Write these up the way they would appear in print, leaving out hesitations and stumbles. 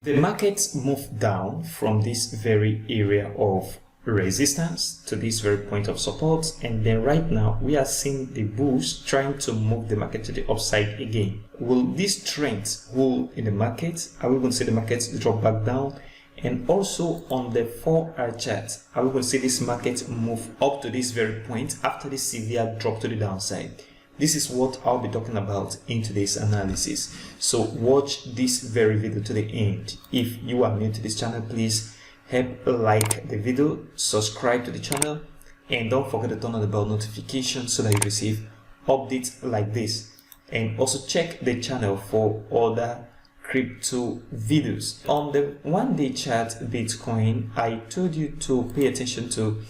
The market moved down from this very area of resistance to this very point of support, and then right now we are seeing the bulls trying to move the market to the upside again. Will this trend hold in the market? Are we going to see the market drop back down? And also on the 4-hour chart, are we going to see this market move up to this very point after this severe drop to the downside? This is what I'll be talking about in today's analysis. So watch this very video to the end. If you are new to this channel, please help like the video, subscribe to the channel, and don't forget to turn on the bell notification so that you receive updates like this. And also check the channel for other crypto videos. On the 1-day chart Bitcoin, I told you to pay attention to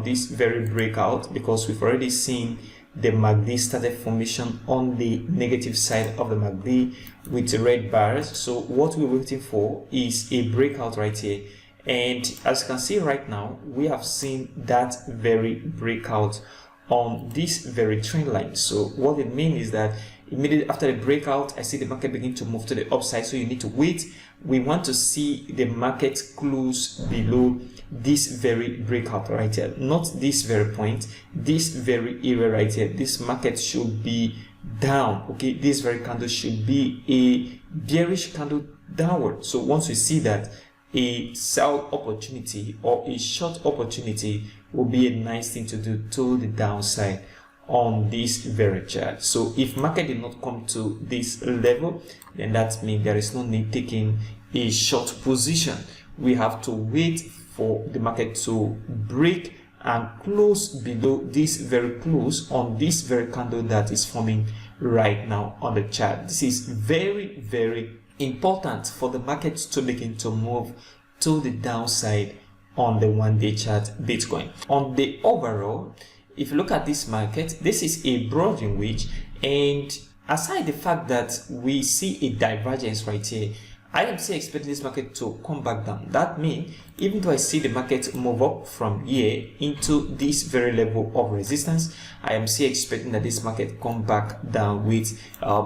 this very breakout, because we've already seen the MACD started formation on the negative side of the MACD with red bars. So what we're waiting for is a breakout right here, and as you can see right now, we have seen that very breakout on this very trend line. So what it means is that immediately after the breakout, I see the market begin to move to the upside, so you need to wait. We want to see the market close below this very breakout right here, not this very point, this very area right here. This market should be down, okay? This very candle should be a bearish candle downward. So once we see that, a sell opportunity or a short opportunity will be a nice thing to do to the downside on this very chart. So if market did not come to this level, then that means there is no need taking a short position. We have to wait for the market to break and close below this very close on this very candle that is forming right now on the chart. This is very, very important for the market to begin to move to the downside on the 1-day chart Bitcoin. On the overall, if you look at this market, this is a broadening wedge, and aside the fact that we see a divergence right here, I am still expecting this market to come back down. That means even though I see the market move up from here into this very level of resistance, I am still expecting that this market come back down with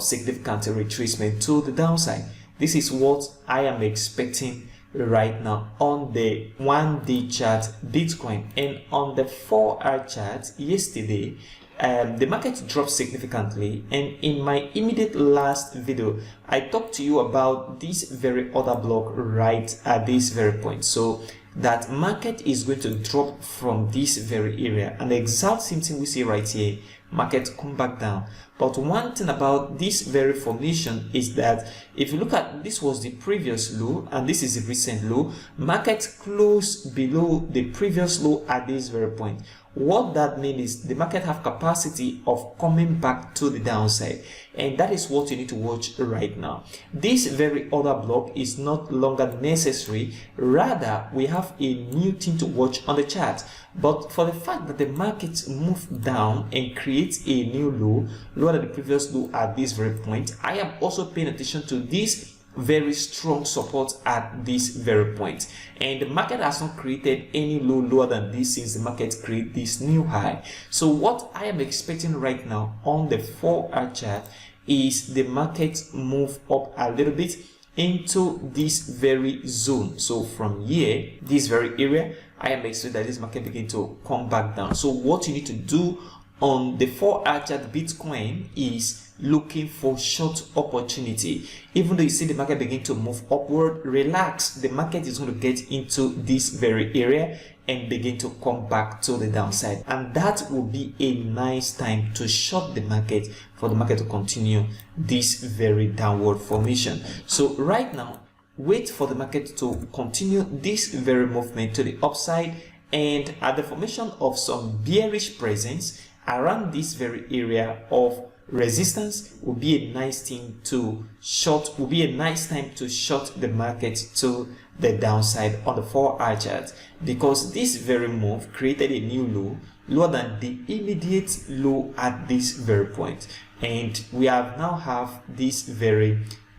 significant retracement to the downside. This is what I am expecting right now on the 1-day chart Bitcoin. And on the 4-hour chart yesterday, the market dropped significantly, and in my immediate last video I talked to you about this very order block right at this very point. So that market is going to drop from this very area, and the exact same thing we see right here, market come back down. But one thing about this very formation is that if you look at, this was the previous low and this is the recent low, market closed below the previous low at this very point. What that means is the market have capacity of coming back to the downside, and that is what you need to watch right now. This very order block is not longer necessary, rather we have a new thing to watch on the chart. But for the fact that the market moved down and creates a new low, lower than the previous low at this very point, I am also paying attention to this very strong support at this very point, and the market has not created any low lower than this since the market created this new high. So what I am expecting right now on the 4-hour chart is the market move up a little bit into this very zone. So from here, this very area, I am expecting that this market begin to come back down. So what you need to do on the 4-hour chart Bitcoin is looking for short opportunity. Even though you see the market begin to move upward, relax. The market is going to get into this very area and begin to come back to the downside, and that will be a nice time to short the market, for the market to continue this very downward formation. So right now, wait for the market to continue this very movement to the upside, and at the formation of some bearish presence around this very area of resistance will be a nice thing to short, will be a nice time to short the market to the downside on the 4-hour chart, because this very move created a new low lower than the immediate low at this very point, and we have now have this very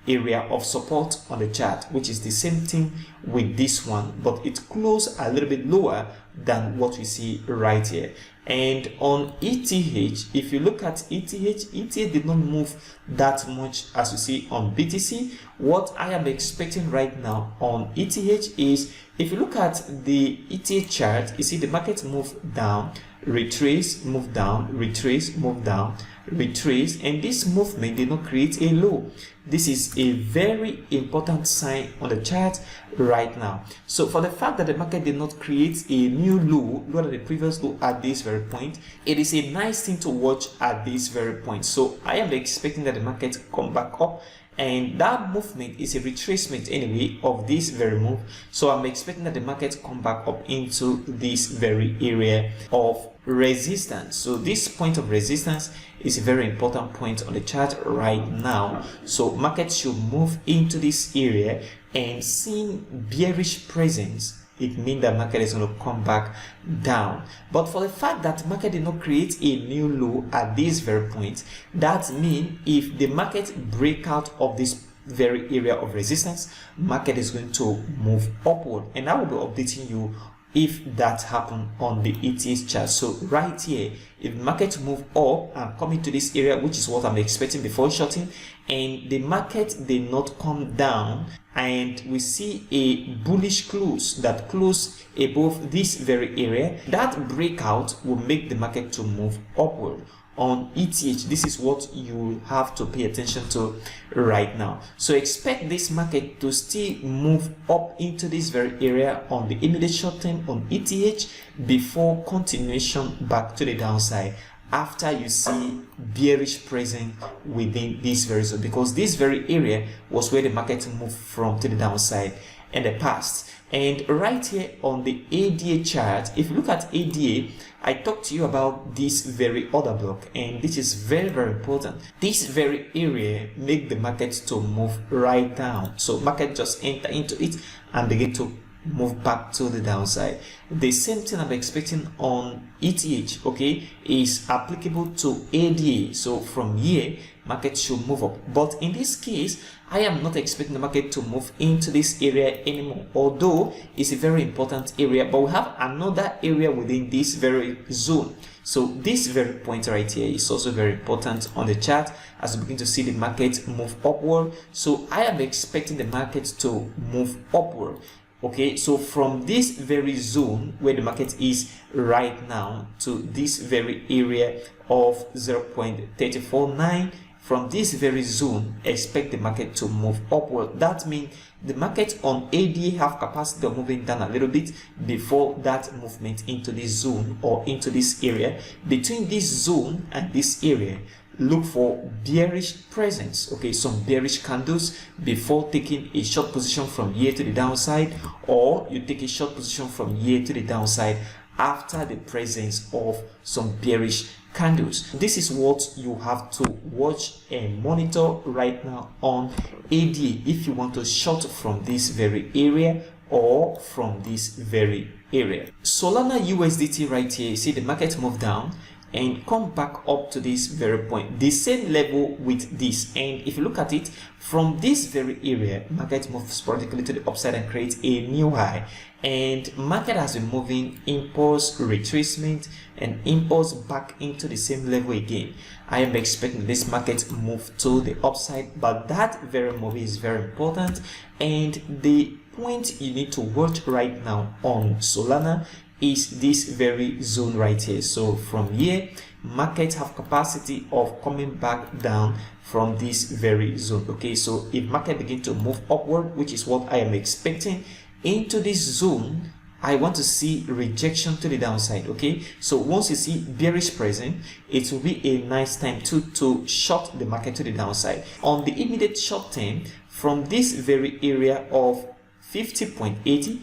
area of support on the chart, which is the same thing with this one, but it closed a little bit lower than what we see right here. And on ETH, if you look at ETH did not move that much as you see on BTC. What I am expecting right now on ETH is, if you look at the ETH chart, you see the market move down, retrace, move down, retrace, move down, retrace, and this movement did not create a low. This is a very important sign on the chart right now. So for the fact that the market did not create a new low lower than the previous low at this very point, it is a nice thing to watch at this very point. So I am expecting that the market come back up, and that movement is a retracement anyway of this very move. So I'm expecting that the market come back up into this very area of resistance. So this point of resistance is a very important point on the chart right now. So market should move into this area, and seeing bearish presence, it means that market is going to come back down. But for the fact that market did not create a new low at this very point, that means if the market break out of this very area of resistance, market is going to move upward, and I will be updating you if that happened on the ETH chart. So right here, if market move up and come into this area, which is what I'm expecting before shorting, and the market did not come down, and we see a bullish close that close above this very area, that breakout will make the market to move upward. On ETH, this is what you have to pay attention to right now. So expect this market to still move up into this very area on the immediate short term on ETH before continuation back to the downside after you see bearish presence within this very zone, because this very area was where the market moved from to the downside in the past. And right here on the ADA chart, if you look at ADA, I talked to you about this very order block, and this is very, very important. This very area make the market to move right down. So market just enter into it and begin to move back to the downside. The same thing I'm expecting on ETH, okay, is applicable to ADA. So from here, market should move up. But in this case, I am not expecting the market to move into this area anymore, although it's a very important area. But we have another area within this very zone. So this very point right here is also very important on the chart as we begin to see the market move upward. So I am expecting the market to move upward. Okay, so from this very zone where the market is right now to this very area of 0.349, from this very zone, expect the market to move upward. That means the market on ADA have capacity of moving down a little bit before that movement into this zone or into this area. Between this zone and this area, look for bearish presence, okay, some bearish candles before taking a short position from here to the downside, or you take a short position from here to the downside after the presence of some bearish candles. This is what you have to watch and monitor right now on ADA if you want to short from this very area or from this very area. Solana USDT right here, you see the market move down and come back up to this very point, the same level with this. And if you look at it from this very area, market moves sporadically to the upside and creates a new high, and market has been moving impulse retracement and impulse back into the same level again. I am expecting this market move to the upside, but that very move is very important. And the point you need to watch right now on Solana is this very zone right here. So from here, markets have capacity of coming back down from this very zone. Okay, so if market begin to move upward, which is what I am expecting, into this zone, I want to see rejection to the downside. Okay, so once you see bearish present, it will be a nice time to short the market to the downside. On the immediate short term, from this very area of 50.80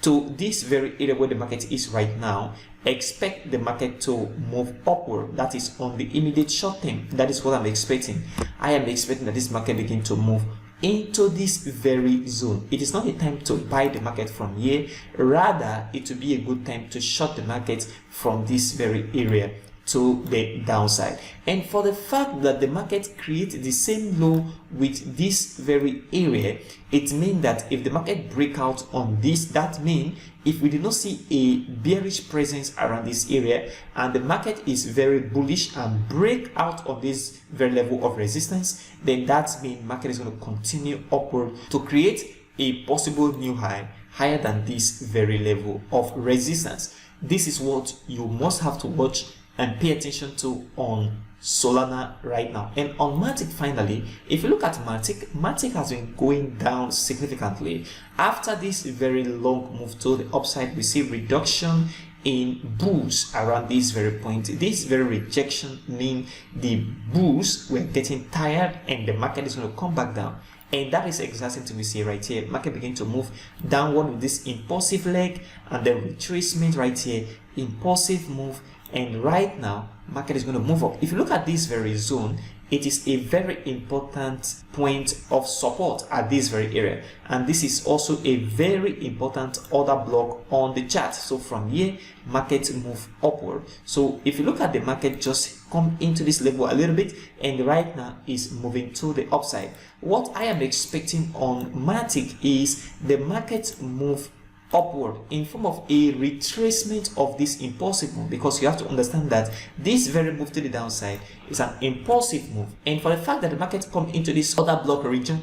to this very area where the market is right now, expect the market to move upward. That is on the immediate short term. That is what I'm expecting. I am expecting that this market begin to move into this very zone. It is not a time to buy the market from here, rather it will be a good time to short the market from this very area to the downside. And for the fact that the market creates the same low with this very area, it means that if the market break out on this, that means if we do not see a bearish presence around this area and the market is very bullish and break out on this very level of resistance, then that means market is going to continue upward to create a possible new high higher than this very level of resistance. This is what you must have to watch and pay attention to on Solana right now. And on Matic, finally, if you look at Matic has been going down significantly. After this very long move to the upside, we see reduction in bulls around this very point. This very rejection means the bulls were getting tired and the market is going to come back down. And that is exactly what we see right here. Market begin to move downward with this impulsive leg and then retracement right here, impulsive move, and right now market is going to move up. If you look at this very zone, it is a very important point of support at this very area, and this is also a very important order block on the chart. So from here market move upward. So if you look at the market just come into this level a little bit and right now is moving to the upside. What I am expecting on Matic is the market move upward in form of a retracement of this impulsive move, because you have to understand that this very move to the downside is an impulsive move, and for the fact that the market come into this other block region,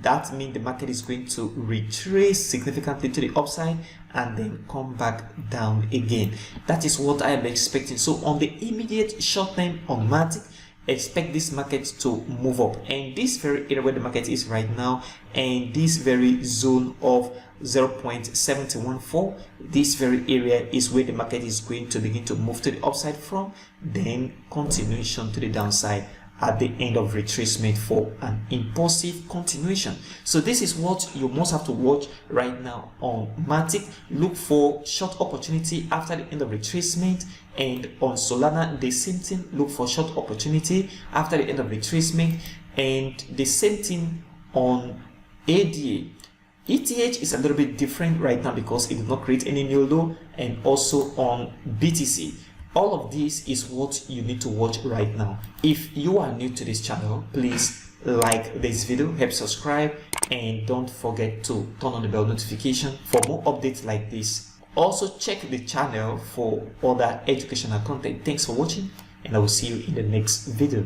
that means the market is going to retrace significantly to the upside and then come back down again. That is what I am expecting. So on the immediate short term on Matic, expect this market to move up, and this very area where the market is right now and this very zone of 0.714, this very area is where the market is going to begin to move to the upside from, then continuation to the downside at the end of retracement for an impulsive continuation. So this is what you must have to watch right now on Matic. Look for short opportunity after the end of retracement, and on Solana the same thing, look for short opportunity after the end of retracement, and the same thing on ADA. ETH is a little bit different right now because it did not create any new low, and also on BTC. All of this is what you need to watch right now. If you are new to this channel, please like this video, help subscribe, and don't forget to turn on the bell notification for more updates like this. Also check the channel for other educational content. Thanks for watching, and I will see you in the next video.